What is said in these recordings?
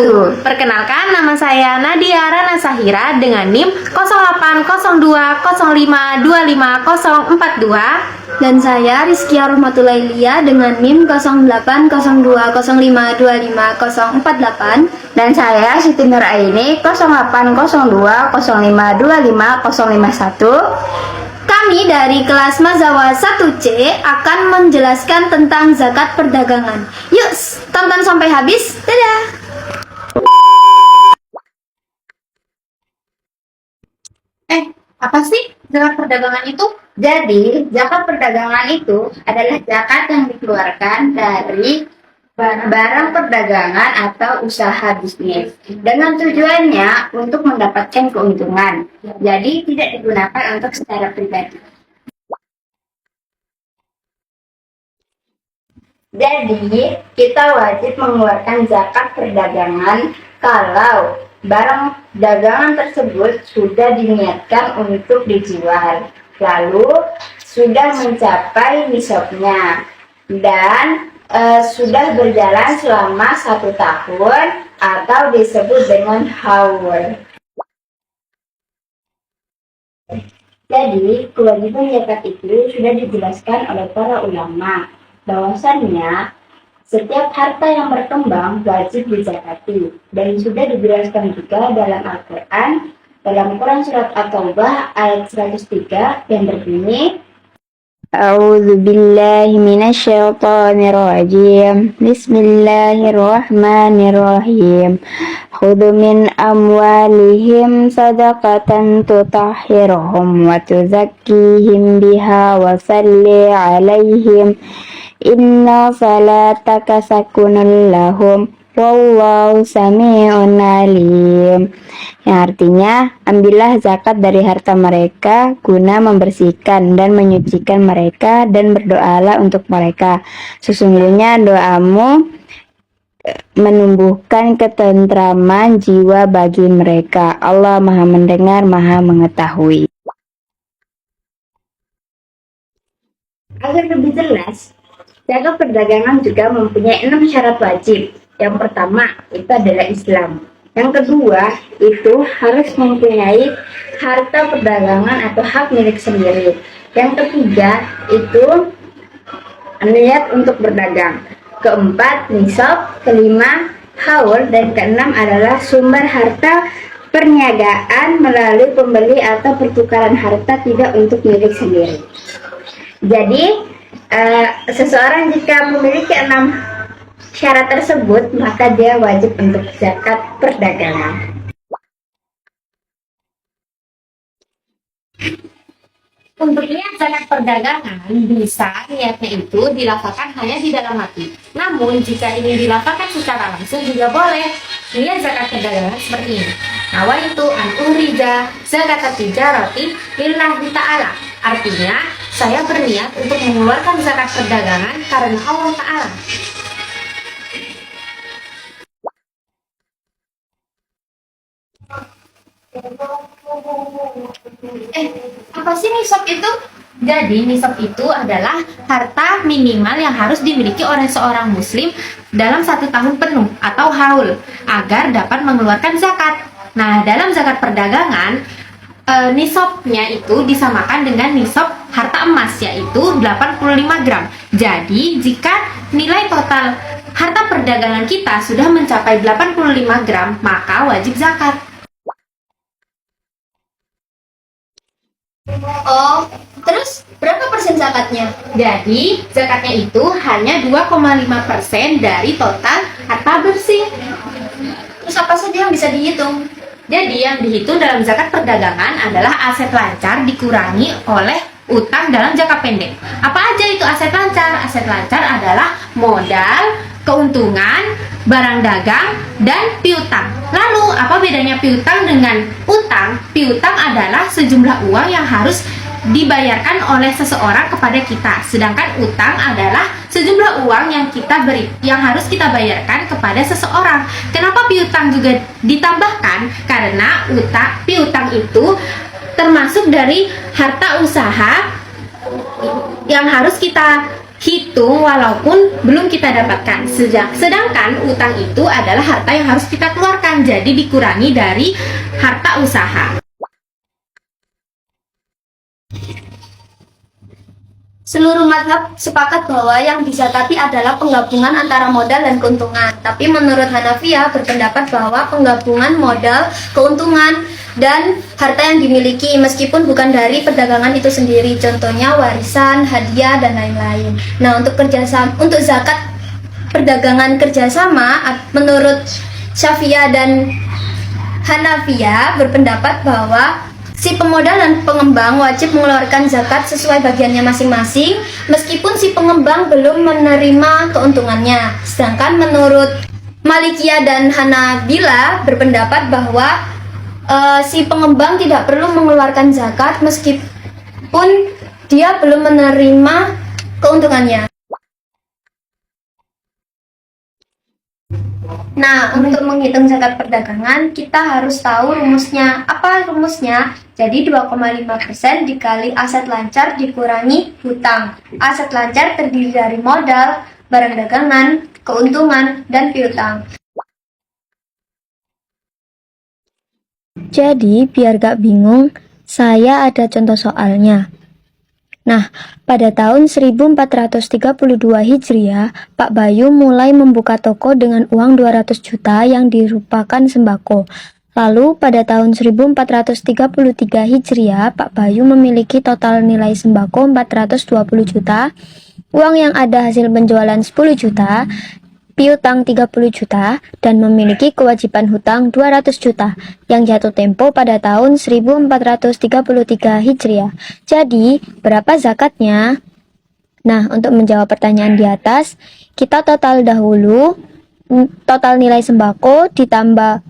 wabarakatuh. Perkenalkan, nama saya Nadia Rana Sahira dengan NIM 0802052542. Dan saya Rizkia Rahmatullahi Lia dengan NIM 080205254048. Dan saya Siti Nur Aini 080205255051. Kami dari kelas Mazawa 1C akan menjelaskan tentang zakat perdagangan. Yuk, tonton sampai habis. Dadah! Apa sih zakat perdagangan itu? Jadi, zakat perdagangan itu adalah zakat yang dikeluarkan dari barang perdagangan atau usaha bisnis dengan tujuannya untuk mendapatkan keuntungan. Jadi, tidak digunakan untuk secara pribadi. Jadi, kita wajib mengeluarkan zakat perdagangan kalau barang dagangan tersebut sudah diniatkan untuk dijual, lalu sudah mencapai nisabnya, dan sudah berjalan selama 1 tahun atau disebut dengan haul. Jadi, kewajiban zakat itu sudah dijelaskan oleh para ulama bahwasannya setiap harta yang berkembang wajib dizakati, dan sudah dijelaskan juga dalam Al-Quran, dalam Quran surat At-Taubah ayat 103 yang berbunyi, A'udzu billahi minasyaitonir rajim. Bismillahirrahmanirrahim. Khudhu min amwalihim sadaqatan tutahhiruhum wa tuzakkihim biha wa salli 'alaihim. Inna salataka sakunun lahum wallahu sami'un alim. Yang artinya, ambillah zakat dari harta mereka guna membersihkan dan menyucikan mereka, dan berdoalah untuk mereka. Sesungguhnya doamu menumbuhkan ketentraman jiwa bagi mereka. Allah Maha Mendengar, Maha Mengetahui. Agar lebih jelas, zakat perdagangan juga mempunyai 6 syarat wajib. Yang pertama, itu adalah Islam. Yang kedua, itu harus mempunyai harta perdagangan atau hak milik sendiri. Yang ketiga, itu niat untuk berdagang. Keempat, nisab. Kelima, haul. Dan keenam adalah sumber harta perniagaan melalui pembeli atau pertukaran harta tidak untuk milik sendiri. Jadi, seseorang jika memiliki 6 syarat tersebut, maka dia wajib untuk zakat perdagangan. Untuk niat zakat perdagangan, bisa niatnya itu dilafalkan hanya di dalam hati. Namun, jika ingin dilafalkan secara langsung juga boleh. Niat zakat perdagangan seperti ini. Nawaitu an uhrija zakat tijarati lillahi ta'ala. Artinya, saya berniat untuk mengeluarkan zakat perdagangan karena Allah Ta'ala. Apa sih nisab itu? Jadi nisab itu adalah harta minimal yang harus dimiliki oleh seorang muslim dalam 1 tahun penuh atau haul agar dapat mengeluarkan zakat. Nah, dalam zakat perdagangan nisabnya itu disamakan dengan nisab harta emas, yaitu 85 gram. Jadi jika nilai total harta perdagangan kita sudah mencapai 85 gram, maka wajib zakat. Oh, terus berapa persen zakatnya? Jadi, zakatnya itu hanya 2,5% dari total harta bersih. Terus apa saja yang bisa dihitung? Jadi, yang dihitung dalam zakat perdagangan adalah aset lancar dikurangi oleh utang dalam jangka pendek. Apa aja itu aset lancar? Aset lancar adalah modal, keuntungan, barang dagang, dan piutang. Lalu, apa bedanya piutang dengan utang? Piutang adalah sejumlah uang yang harus dibayarkan oleh seseorang kepada kita, sedangkan utang adalah sejumlah uang yang harus kita bayarkan kepada seseorang. Kenapa piutang juga ditambahkan? Karena piutang itu termasuk dari harta usaha yang harus kita hitung walaupun belum kita dapatkan. Sedangkan utang itu adalah harta yang harus kita keluarkan, jadi dikurangi dari harta usaha. Seluruh mazhab sepakat bahwa yang dizakati adalah penggabungan antara modal dan keuntungan. Tapi menurut Hanafiyah berpendapat bahwa penggabungan modal, keuntungan, dan harta yang dimiliki meskipun bukan dari perdagangan itu sendiri. Contohnya warisan, hadiah, dan lain-lain. Nah, untuk zakat perdagangan kerjasama, menurut Syafi'iyah dan Hanafiyah berpendapat bahwa si pemodal dan pengembang wajib mengeluarkan zakat sesuai bagiannya masing-masing meskipun si pengembang belum menerima keuntungannya. Sedangkan menurut Malikiyah dan Hanabila berpendapat bahwa si pengembang tidak perlu mengeluarkan zakat meskipun dia belum menerima keuntungannya. Nah, untuk menghitung zakat perdagangan, kita harus tahu rumusnya. Apa rumusnya? Jadi 2,5% dikali aset lancar dikurangi hutang. Aset lancar terdiri dari modal, barang dagangan, keuntungan, dan piutang. Jadi, biar gak bingung, saya ada contoh soalnya. Nah, pada tahun 1432 Hijriah, Pak Bayu mulai membuka toko dengan uang 200 juta yang dirupakan sembako. Lalu, pada tahun 1433 Hijriah, Pak Bayu memiliki total nilai sembako 420 juta, uang yang ada hasil penjualan 10 juta, piutang 30 juta, dan memiliki kewajiban hutang 200 juta yang jatuh tempo pada tahun 1433 Hijriah. Jadi, berapa zakatnya? Nah, untuk menjawab pertanyaan di atas, kita total dahulu total nilai sembako ditambah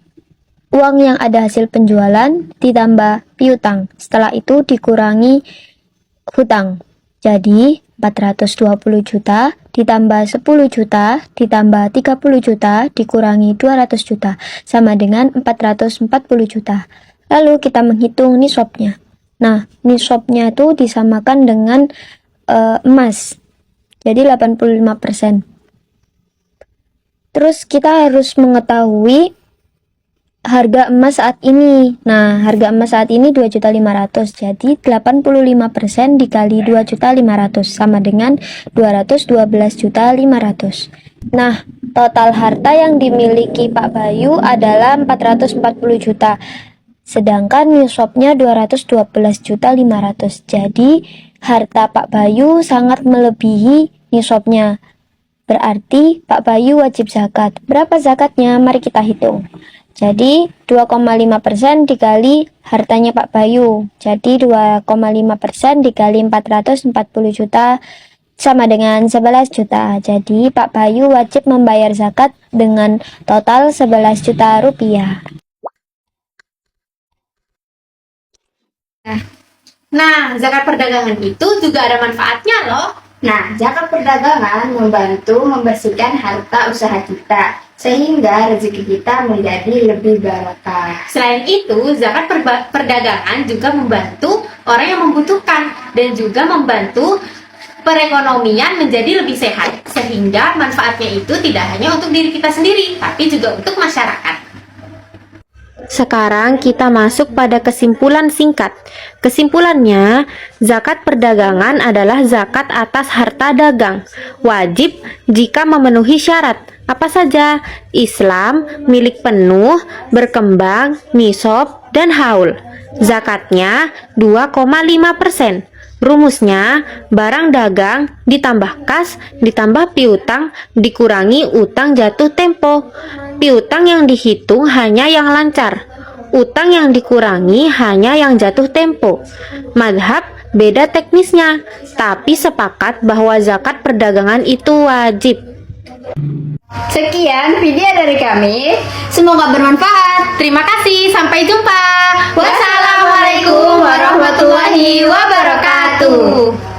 uang yang ada hasil penjualan ditambah piutang. Setelah itu dikurangi hutang. Jadi, 420 juta ditambah 10 juta ditambah 30 juta dikurangi 200 juta sama dengan 440 juta. Lalu kita menghitung nisabnya. Nah, nisabnya itu disamakan dengan emas. Jadi 85%. Terus kita harus mengetahui harga emas saat ini. Nah, harga emas saat ini 2.500.000. Jadi 85% dikali 2.500.000 sama dengan 212.500.000. Nah, total harta yang dimiliki Pak Bayu adalah 440 juta. Sedangkan nisabnya 212.500.000. Jadi, harta Pak Bayu sangat melebihi nisabnya. Berarti Pak Bayu wajib zakat. Berapa zakatnya? Mari kita hitung. Jadi 2,5% dikali hartanya Pak Bayu. Jadi 2,5% dikali 440 juta sama dengan 11 juta. Jadi Pak Bayu wajib membayar zakat dengan total 11 juta rupiah. Nah, zakat perdagangan itu juga ada manfaatnya loh. Nah, zakat perdagangan membantu membersihkan harta usaha kita sehingga rezeki kita menjadi lebih barokah. Selain itu, zakat perdagangan juga membantu orang yang membutuhkan dan juga membantu perekonomian menjadi lebih sehat, sehingga manfaatnya itu tidak hanya untuk diri kita sendiri, tapi juga untuk masyarakat. Sekarang kita masuk pada kesimpulan singkat. Kesimpulannya, zakat perdagangan adalah zakat atas harta dagang. Wajib jika memenuhi syarat. Apa saja? Islam, milik penuh, berkembang, nisab, dan haul. Zakatnya 2,5%. Rumusnya, barang dagang ditambah kas ditambah piutang dikurangi utang jatuh tempo. Piutang yang dihitung hanya yang lancar. Utang yang dikurangi hanya yang jatuh tempo. Madhab beda teknisnya, tapi sepakat bahwa zakat perdagangan itu wajib. Sekian video dari kami. Semoga bermanfaat. Terima kasih, sampai jumpa. Wassalamualaikum warahmatullahi wabarakatuh.